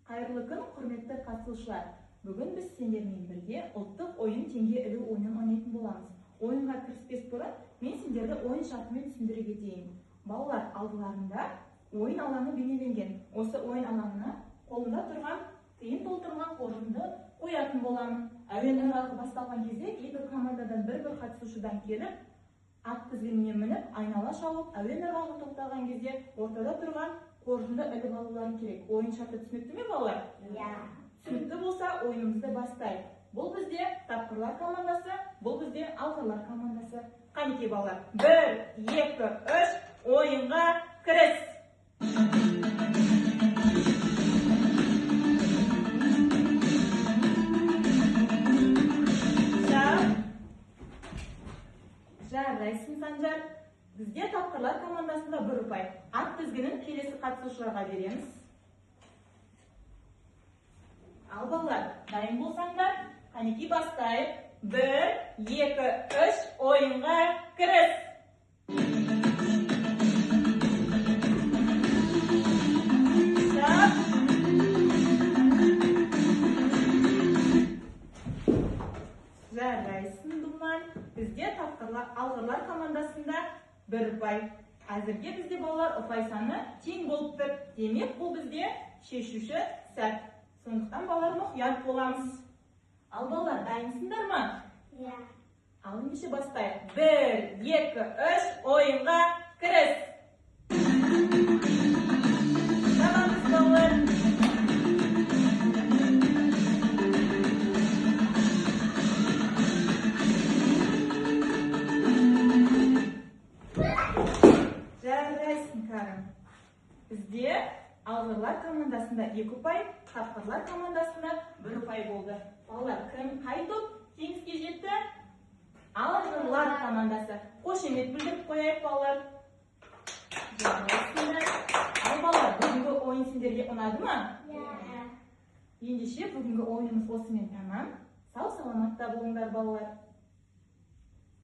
Қайырлы күн, құрметті қатысушылар. Бүгін біз сендермен бірге ұлттық ойын теңге ілу ойынын ойнайтын боламыз. Ойынға кіріспес бұрын мен сендерді ойын шартымен түсіндіре кетейін. Балалар, алдыларында ойын алаңы бейнеленген. Осы ойын алаңына қолында тұрған тиын толтырылған қоржынды қоятын боламын. Әуен ырғағы басталған кезде екі командадан бір қатысушыдан келіп, ат тізгініне мініп, айнала шауып, әуен ырғағы тоқталған кезде ортада тұрған қоржынды іліп алулары керек. Ойын шарты түсінікті ме, балалар? Иә. Түсінікті болса, ойынымызды бастайық. Бұл бізде тапқырлар командасы, бұл бізде алғырлар командасы. Қанекей, балалар. 1, 2, 3, ойынға кіріс! Жарайсың, Санжар. Бізде тапқырлар командасында 1 ұпай. Ат тізгінін келесі қатысушыларға береміз. Ал, балалар, дайын болсаңдар, қанекей бастайық. 1, 2, 3, ойынға кіріс! Жарайсың, Думан. Бізде алғырлар командасында 1 ұпай. Әзірге бізде балалар ұпай саны тең болып тұр. Демек, бұл бізде шешуші сәт. Сондықтан балалар мұқият боламыз. Ал, балалар, дайынсыңдар ма? Иә. Ал, ендеше бастайық. 1, 2, 3, ойынға кіріс! Тамамыз, балалар. Жарайсың, Карым. Бізде алғырлар командасында 2 ұпай, тапқырлар командасында 1 ұпай болды. Балалар, кім қай топ жеңіске жетті? Алғырлар командасы. Қошемет білдіріп қояйық, балалар. Жарайсыңдар. Ал, балалар, бүгінгі ойын сендерге ұнады ма? Иә. Ендеше бүгінгі ойынымыз осымен тамам. Сау саламатта болыңдар, балалар.